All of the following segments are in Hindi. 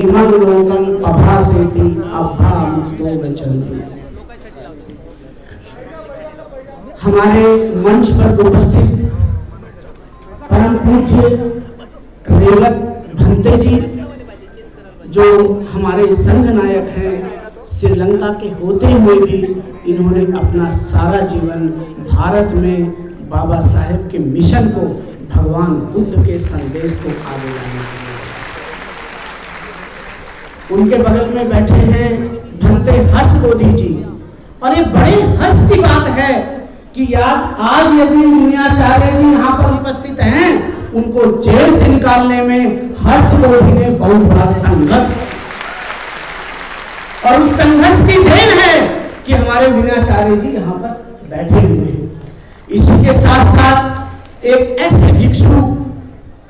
इमलोकन अभासेति अभामुक्तो गच्छन्ति। हमारे मंच पर उपस्थित परम पूज्य रेवत भंते जी, जो हमारे संघ नायक हैं, श्रीलंका के होते हुए भी इन्होंने अपना सारा जीवन भारत में बाबा साहेब के मिशन को, भगवान बुद्ध के संदेश को आगे लाने के लिए। उनके बगल में बैठे हैं भंते हर्ष बोधी जी, और ये बड़े हर्ष की बात है कि आज यदि मुनियाचार्य जी यहाँ पर उपस्थित हैं, उनको जेल से निकालने में हर्ष बोधी ने बहुत बड़ा संघर्ष, और उस संघर्ष की देन है कि हमारे मुनियाचार्य जी यहाँ पर बैठे हुए हैं। इसी के साथ साथ एक ऐसे भिक्षु,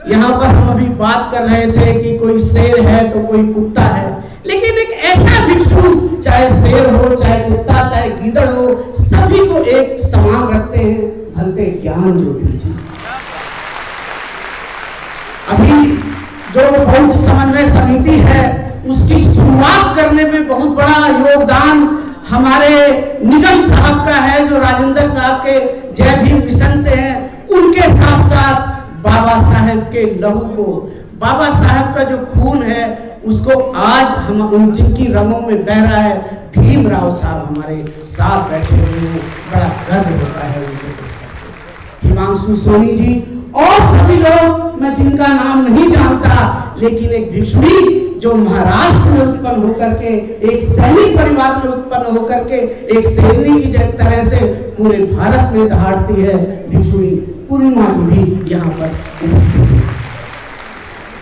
यहाँ पर हम अभी बात कर रहे थे कि कोई शेर है तो कोई कुत्ता है, लेकिन एक ऐसा भिक्षु, चाहे शेर हो, चाहे कुत्ता, चाहे गीदड़ हो, सभी को एक समान रखते हैं, भंते ज्ञान ज्योति जी। अभी जो बौद्ध समन्वय समिति है, उसकी शुरुआत करने में बहुत बड़ा योगदान हमारे निगम साहब का है, जो राजेंद्र साहब के जय भीम मिशन से हैं। उनके साथ साथ बाबा साहेब के लहू को, बाबा साहेब का जो खून है, उसको आज हम उन जिनकी रंगों में बह रहा है, भीमराव साहब हमारे साथ बैठे हुए हैं, बड़ा गर्व होता है उनसे। हिमांशु सोनी जी और सभी लोग, मैं जिनका नाम नहीं जानता, लेकिन एक भिक्षुणी जो महाराष्ट्र में उत्पन्न होकर के, एक सैनिक परिवार में उत्पन्न होकर के, एक शेरनी की तरह से पूरे भारत में दहाड़ती है, भिक्षुणी पूर्णिमा भी यहाँ पर उपस्थित है।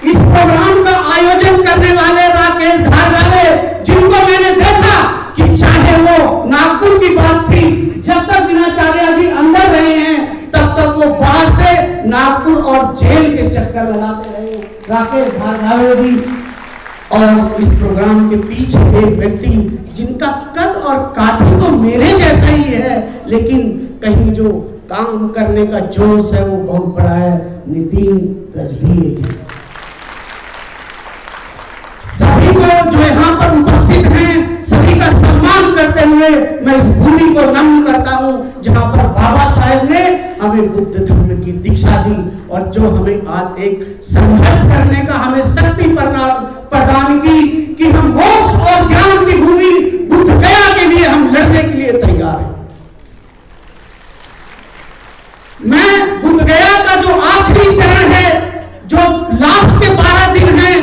इस प्रोग्राम का आयोजन करने वाले राकेश धारवाले, जिनको मैंने देखा कि चाहे वो नागपुर की बात थी, जब तक मुनियाचार्य जी अंदर रहे हैं, तब तक वो बाहर से नागपुर और जेल के चक्कर लगाते रहे, राकेश धारवाले जी। और इस प्रोग्राम के पीछे एक व्यक्ति जिनका कद और काठी तो मेरे जैसा ही है, लेकिन कहीं जो काम करने का जोश है वो बहुत बड़ा है, नितिन गजभिये। सभी को जो यहाँ पर उपस्थित हैं, सभी का सम्मान करते हुए मैं इस भूमि को नमन करता हूँ, जहाँ पर बाबा साहेब ने हमें बुद्ध धर्म की दीक्षा दी, और जो हमें आज एक संघर्ष करने का हमें शक्ति प्रदान की कि हम मोक्ष और ज्ञान की भूमि बुद्ध गया के लिए हम लड़ने के लिए तैयार हैं। मैं बुद्ध गया का जो आखिरी चरण है, जो लास्ट के 12 दिन हैं,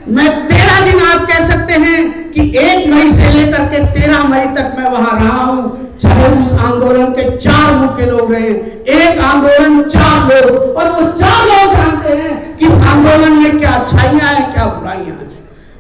मैं 13 दिन आप कह सकते हैं कि 1 मई से लेकर के 13 मई तक मैं वहां रहा हूं। चाहे उस आंदोलन के 4 मुख्य लोग रहे, एक आंदोलन 4 लोग, और वो 4 लोग जानते हैं कि इस आंदोलन में क्या अच्छाइयां हैं, क्या बुराइयां हैं।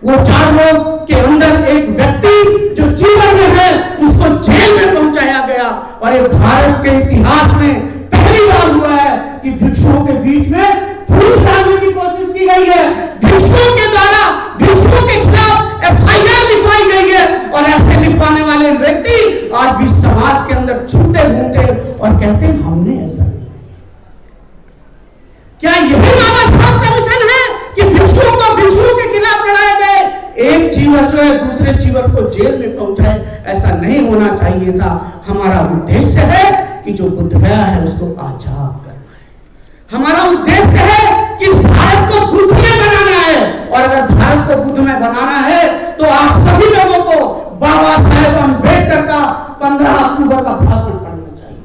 वो 4 लोग के अंदर एक व्यक्ति जो जीवन में है, उसको जेल में पहुंचाया गया, और ये भारत के इतिहास में पहली बार हुआ है कि भिक्षुओं के बीच में फूट डालने की कोशिश की गई है। भिक्षुओं के द्वारा भिक्षुओं के खिलाफ FIR लिखवाई गई है, और ऐसे लिखवाने वाले व्यक्ति आज भी समाज के अंदर छूटे घूमते और कहते हैं हमने ऐसा नहीं। क्या यही बाबा साहब का मिशन है कि भिक्षुओं को भिक्षुओं के खिलाफ लड़ाया जाए, एक चीवर जो है दूसरे चीवर को जेल में पहुंचाए? ऐसा नहीं होना चाहिए था। हमारा उद्देश्य है कि जो बुद्ध गया है उसको आजाद करना है। हमारा उद्देश्य है कि इस भारत को बुद्ध में बनाना है, और अगर भारत को बुद्ध में बनाना है तो आप सभी लोगों को बाबा साहेब अम्बेडकर का 15 अक्टूबर का भाषण पढ़ना चाहिए।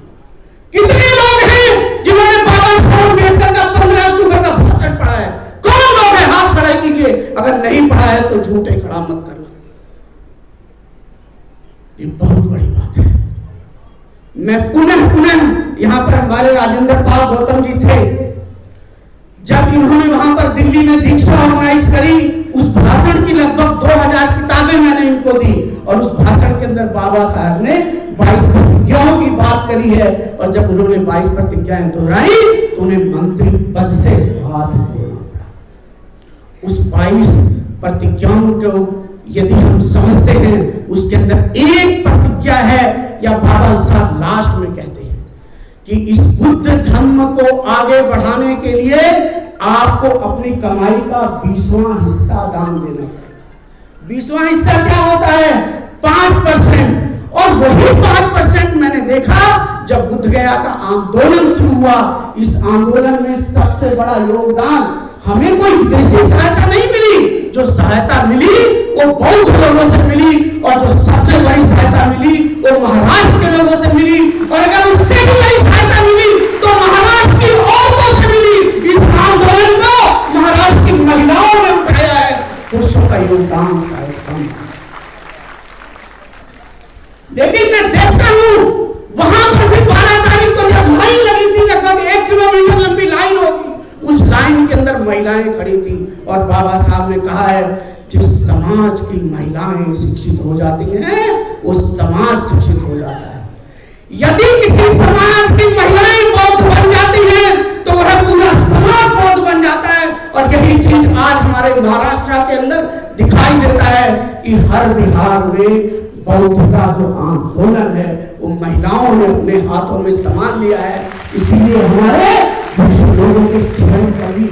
कितने लोग हैं जिन्होंने बाबा साहेब अम्बेडकर का 15 अक्टूबर का भाषण पढ़ा है? कौन लोग हैं? हाथ खड़ा कीजिए। अगर नहीं पढ़ा है तो झूठे खड़ा मत करना। ये बहुत बड़ी बात है। मैं पुनः यहाँ पर हमारे राजेंद्र पाल गौतम जी थे, जब इन्होंने वहां पर दिल्ली में दीक्षा ऑर्गेनाइज करी, उस भाषण की लगभग 2000 किताबें मैंने इनको दी, और उस भाषण के अंदर बाबा साहब ने 22 प्रतिज्ञाओं की बात करी है, और जब उन्होंने 22 प्रतिज्ञाएं दोहराई तो उन्हें मंत्री पद से हाथ धोना पड़ा। उस 22 प्रतिज्ञाओं को यदि हम समझते हैं, उसके अंदर एक प्रतिज्ञा है, या बाबा साहब लास्ट में कहते हैं कि इस बुद्ध धर्म को आगे बढ़ाने के लिए आपको अपनी कमाई का 20वां हिस्सा दान देना पड़ेगा। 20वां हिस्सा क्या होता है? 5%। और वही 5% मैंने देखा जब बुद्ध गया का आंदोलन शुरू हुआ। इस आंदोलन में सबसे बड़ा योगदान, हमें कोई विदेशी सहायता नहीं मिली, जो सहायता मिली वो बौद्ध लोगों से मिली, और जो सबसे बड़ी सहायता मिली वो महाराष्ट्र के लोगों से मिली, और अगर उससे भी बड़ी सहायता मिली तो महाराष्ट्र की औरतों से मिली। इस आंदोलन को महाराष्ट्र की महिलाओं ने उठाया है, पुरुषों का योगदान शायद कम। लेकिन मैं देखता हूं वहां पर भी 12 तारीख को जब लाइन लगी थी, लगभग 1 किलोमीटर लंबी लाइन होगी, उस लाइन के अंदर महिलाएं खड़ी थी, और बाबा साहब ने कहा है जिस समाज की महिलाएं शिक्षित हो जाती हैं वो समाज शिक्षित हो जाता है। यदि किसी समाज की महिलाएं बौद्ध बन जाती हैं तो वह पूरा समाज बौद्ध बन जाता है। और यही चीज आज हमारे महाराष्ट्र के अंदर दिखाई देता है कि हर बिहार में बौद्ध का जो आंदोलन है वो महिलाओं ने अपने हाथों में संभाल लिया है। इसीलिए हमारे लोगों के जीवन का भी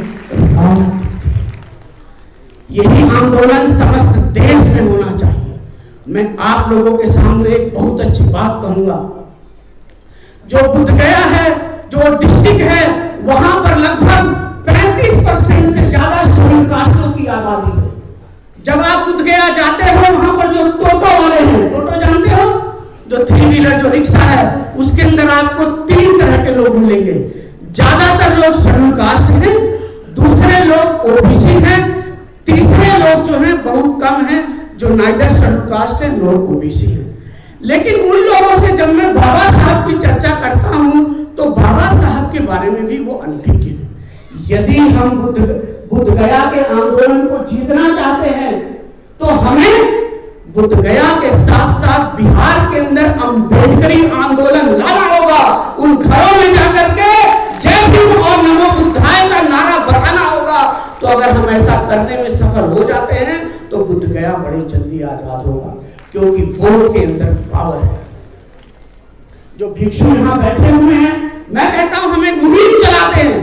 यही आंदोलन समस्त देश में होना चाहिए। मैं आप लोगों के सामने एक बहुत अच्छी बात कहूंगा। जो बुद्ध गया है, जो डिस्ट्रिक्ट है, वहां पर लगभग 35% से ज्यादा शेड्यूल कास्टों की आबादी है। जब आप बुद्ध गया जाते हो, वहां पर जो टोटो वाले हैं, टोटो जानते हो, जो 3 व्हीलर जो रिक्शा है, उसके अंदर आपको 3 तरह के लोग मिलेंगे। ज्यादातर लोग शेड्यूल कास्ट हैं, दूसरे लोग ओबीसी हैं, तीसरे लोग जो हैं बहुत कम हैं जो नाइदर शेड्यूल कास्ट है नॉर ओबीसी है। लेकिन उन लोगों से जब मैं बाबा साहब की चर्चा करता हूं तो बाबा साहब के बारे में भी वो अनभिज्ञ है। यदि हम बुद्ध गया के आंदोलन को जीतना चाहते हैं तो हमें बुद्ध गया के साथ साथ बिहार के अंदर अम्बेडकरी आंदोलन लाना होगा। उन घरों में जाकर के जय भीम और नमो बुद्धाय का नारा बढ़ाना होगा। तो अगर हम ऐसा करने में सफल हो जाते हैं तो बुद्ध गया बड़ी जल्दी आजाद होगा, क्योंकि वोट के अंदर पावर है। जो भिक्षु यहाँ बैठे हुए हैं, मैं कहता हूं हम एक मुहिम चलाते हैं।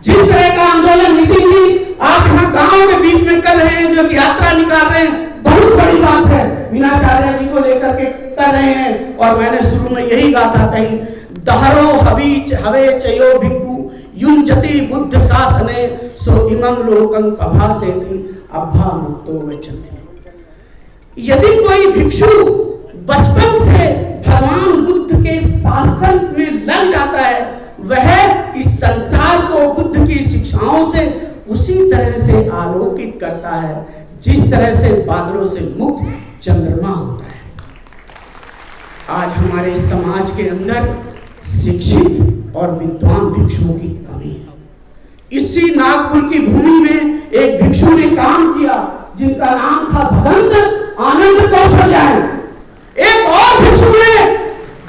जिस तरह का आंदोलन नितिन जी आप यहाँ गांव के बीच में कर रहे हैं, जो यात्रा निकाल रहे हैं, बहुत बड़ी बात है। मीनाचार्य जी को लेकर के कर रहे हैं। और मैंने शुरू में यही कहा था, कहीं दहरो हबीच हवे चयो भिक्खु युंजति बुद्ध शासने सो इमं लोकं पभासेति अभा मुक्तो वचन्ति। यदि कोई भिक्षु बचपन से भगवान बुद्ध के शासन में लग जाता है, वह इस संसार को बुद्ध की शिक्षाओं से उसी तरह से आलोकित करता है जिस तरह से बादलों से मुक्त चंद्रमा होता है। आज हमारे समाज के अंदर शिक्षित और विद्वान भिक्षुओं की कमी है। इसी नागपुर की भूमि में एक भिक्षु ने काम किया जिनका नाम था भगवंत आनंद कौशल्या। एक और भिक्षु ने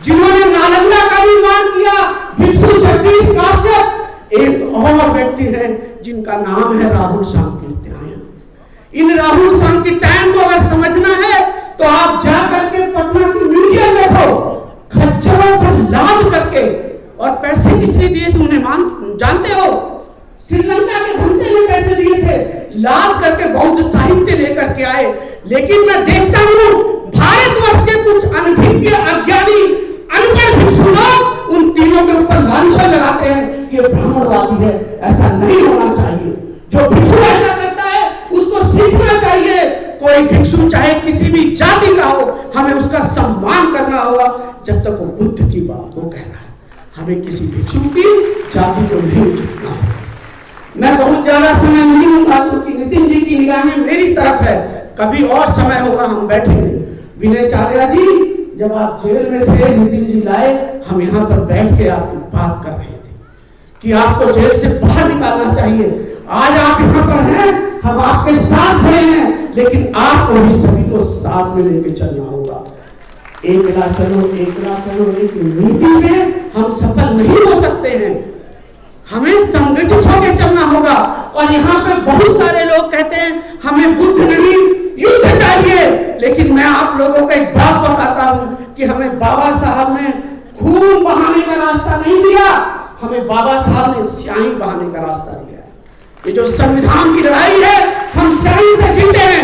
जिन्होंने नालंदा का निर्माण किया, भिक्षु जगदीश काश्यप। एक और व्यक्ति है जिनका नाम है राहुल सांकृत्यायन। इन राहुल सांकृत्यायन को अगर समझना है तो आप जाकर के पटना की म्यूजियम देखो, खच्चरों पर लाद करके, और पैसे किसने दिए थे उन्हें जानते हो? श्रीलंका के घंटे में पैसे दिए थे, लाद करके बौद्ध साहित्य लेकर के आए। लेकिन मैं देखता हूं भारतवर्ष के कुछ अनभिज्ञ अज्ञानी अनपढ़ भिक्षु लोग उन तीनों के ऊपर लांछन लगाते हैं कि ये ब्राह्मणवादी है। ऐसा नहीं होना चाहिए। जो भिक्षु ऐसा करता है उसको सीखना चाहिए। कोई भिक्षु चाहे किसी भी जाति का हो, हमें उसका सम्मान करना होगा जब तक वो बुद्ध की बात को कह रहा है। हमें किसी भिक्षु की जाति को नहीं उचितना होगा। मैं बहुत ज्यादा समय नहीं लूंगा क्योंकि नितिन जी की निगाहें मेरी तरफ है। कभी और समय होगा हम बैठेंगे। विनय चालिया जी, जब आप जेल में थे, नितिन जी लाए, हम यहाँ पर बैठ के आपकी बात कर रहे थे कि आपको जेल से बाहर निकालना चाहिए। आज आप यहाँ पर हैं, हम आपके साथ खड़े हैं, लेकिन आपको भी सभी को साथ में लेके चलना होगा। एकला चलो, एकला चलो, एक नीति में हम सफल नहीं हो सकते हैं। हमें संगठित होकर चलना होगा। और यहाँ पे बहुत सारे लोग कहते हैं हमें बुद्ध नहीं युद्ध चाहिए, लेकिन मैं आप लोगों को एक बात बताता हूँ कि हमें बाबा साहब ने खून बहाने का रास्ता नहीं दिया, हमें बाबा साहब ने स्याही बहाने का रास्ता दिया है। ये जो संविधान की लड़ाई है, हम स्याही से जीते हैं।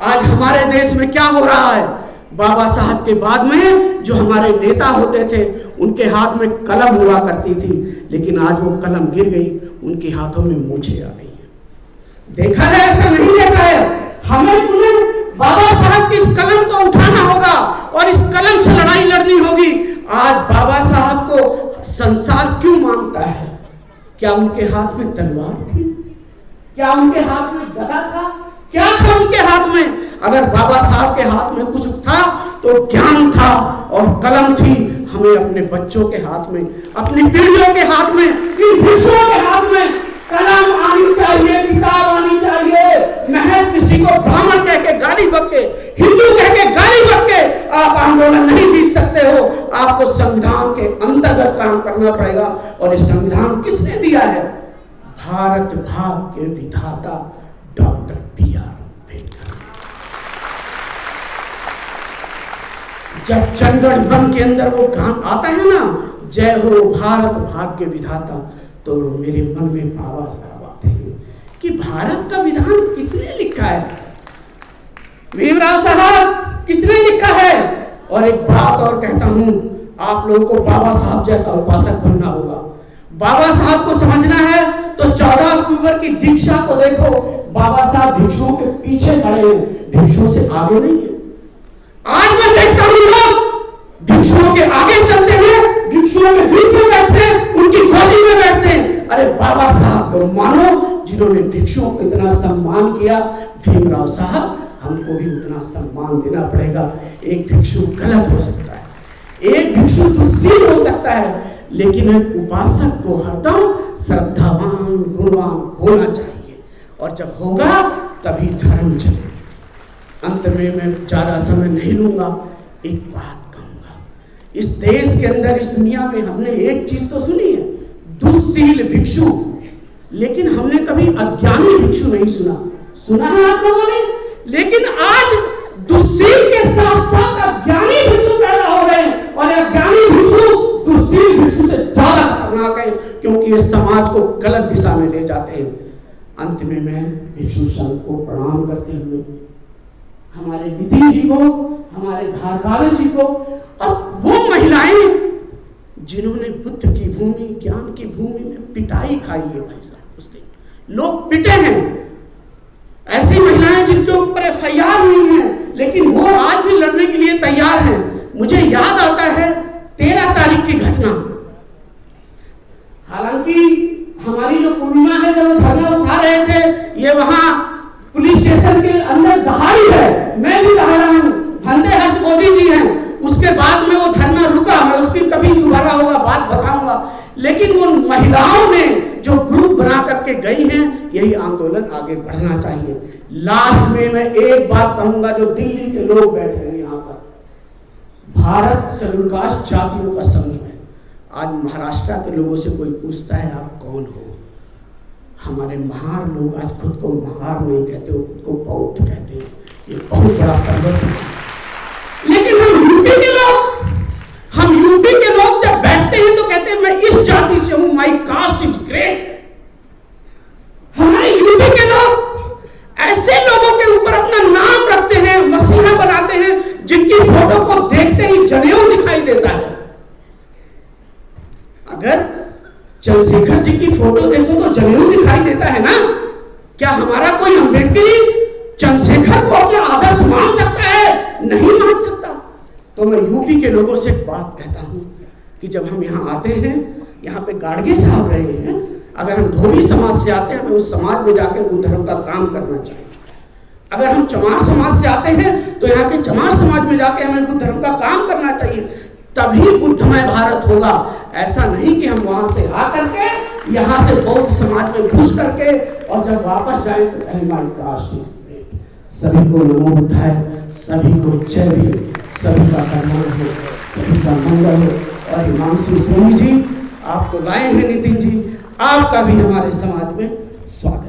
आज हमारे देश में क्या हो रहा है, बाबा साहब के बाद में जो हमारे नेता होते थे उनके हाथ में कलम हुआ करती थी, लेकिन आज वो कलम गिर गई, उनके हाथों में मूछें आ गई है। देखा है, ऐसा नहीं देखा है। हमें पुनः बाबा साहब की इस कलम को उठाना होगा और इस कलम से लड़ाई लड़नी होगी। आज बाबा साहब को संसार क्यों मानता है? क्या उनके हाथ में तलवार थी? क्या उनके हाथ में गदा था? क्या था उनके हाथ में? अगर बाबा साहब के हाथ में कुछ था तो ज्ञान था और कलम थी। हमें अपने बच्चों के हाथ में, अपनी पीढ़ियों के हाथ में, इन भिक्षुओं के हाथ में कलम आनी चाहिए, किताब आनी चाहिए। महज किसी को ब्राह्मण कह के गाली बक के, हिंदू कह के गाली बक के आप आंदोलन नहीं जीत सकते हो। आपको संविधान के अंतर्गत काम करना पड़ेगा। और ये संविधान किसने दिया है? भारत भाग के विधाता डॉक्टर बी.आर. अम्बेडकर। जब जनगण मन के अंदर वो गान आता है ना, जय हो भारत भाग्य विधाता, तो मेरे मन में बाबा साहब आते हैं कि भारत का विधान किसने लिखा है? भीमराव साहब किसने लिखा है? और एक बात और कहता हूं, आप लोगों को बाबा साहब जैसा उपासक बनना होगा। बाबा साहब को समझना है तो 14 अक्टूबर की दीक्षा को देखो। बाबा साहब भिक्षुओं के पीछे खड़े हैं, भिक्षुओं से आगे नहीं है। आज मैं देखता हूं लोग भिक्षुओं के आगे चलते हैं, भिक्षुओं के बीच में बैठते हैं, उनकी गोदी में बैठते हैं। अरे बाबा साहब को मानो जिन्होंने भिक्षुओं को इतना सम्मान किया। भीमराव साहब, हमको भी उतना सम्मान देना पड़ेगा। एक भिक्षु गलत हो सकता है, एक भिक्षु दुष्शील हो सकता है, लेकिन एक उपासक को हरदम श्रद्धावान गुणवान होना चाहिए। और जब होगा तभी धर्म चले। अंत में मैं ज्यादा समय नहीं लूंगा, एक बात कहूंगा। इस देश के अंदर, इस दुनिया में हमने एक चीज तो सुनी है, दुष्शील भिक्षु, लेकिन हमने कभी अज्ञानी भिक्षु नहीं सुना। सुना है आप लोगों ने? लेकिन आज दुष्शील के साथ साथ अज्ञानी भिक्षु पैदा हो रहे हैं और अज्ञानी भिक्षु दुष्शील भिक्षु से ज्यादा खतरनाक है, क्योंकि ये समाज को गलत दिशा में ले जाते हैं। अंत में मैं भिक्षु संघ को प्रणाम करते हुए हमारे नितिन जी को, हमारे धारकाले जी को, और वो महिलाएं जिन्होंने बुद्ध की भूमि, ज्ञान की भूमि में पिटाई खाई है। भाई साहब, उस दिन लोग पिटे हैं। ऐसी महिलाएं जिनके ऊपर एफआईआर हुई है, लेकिन वो आज भी लड़ने के लिए तैयार हैं। मुझे याद आता है 13 तारीख की घटना। हालांकि हमारी जो पूर्णिमा है, जब वो धरना उठा रहे थे, ये वहां पुलिस स्टेशन के अंदर दहाड़ी है, मैं भी दहाड़ा हूं, भंते हर्ष मोदी जी हैं। उसके बाद में वो धरना रुका, मैं उसकी कभी दोबारा होगा बात बताऊंगा। लेकिन उन महिलाओं ने जो ग्रुप बना करके गई हैं, यही आंदोलन आगे बढ़ना चाहिए। लास्ट में मैं एक बात कहूंगा, जो दिल्ली के लोग बैठे हैं यहाँ पर, भारत शेड्यूल कास्ट जातियों का समूह है। आज महाराष्ट्र के लोगों से कोई पूछता है आप कौन हो, हमारे महार लोग आज खुद को महार नहीं कहते, वो खुद को बौद्ध कहते हैं। ये बहुत बड़ा परिवर्तन है। लेकिन हम यूपी के लोग जब बैठते हैं तो कहते हैं मैं इस जाति से हूं, माई कास्ट इज ग्रेट। हमारे यूपी के लोग ऐसे लोगों के ऊपर अपना नाम रखते हैं, मसीहा बनाते हैं, जिनकी फोटो को देखते ही जनेऊ दिखाई देता है। अगर चंद्रशेखर जी की फोटो देखो तो जनेऊ दिखाई देता है ना। क्या हमारा कोई अम्बेडकरी चंद्रशेखर को अपना आदर्श मान सकता है? नहीं मान सकता। तो मैं यूपी के लोगों से एक बात कहता हूं कि जब हम यहाँ आते हैं, यहाँ पे गाड़गे साहब रहे हैं, अगर हम धोबी समाज से आते हैं, हमें उस समाज में जाकर बुद्ध धर्म का काम करना चाहिए। अगर हम चमार समाज से आते हैं तो यहाँ के चमार समाज में जाके हमें बुद्ध धर्म का काम करना चाहिए, तभी बुद्धमय भारत होगा। ऐसा नहीं कि हम वहां से आकर के यहाँ से बौद्ध समाज में घुस करके और जब वापस जाए तो हमारी कास्ट इज ग्रेट। सभी को नमो बुद्धाय, सभी को जय भीम, सभी का कल्याण हो, सभी का मंगल हो। और हिमांशु सोनी जी आपको लाए हैं, नितिन जी आपका भी हमारे समाज में स्वागत।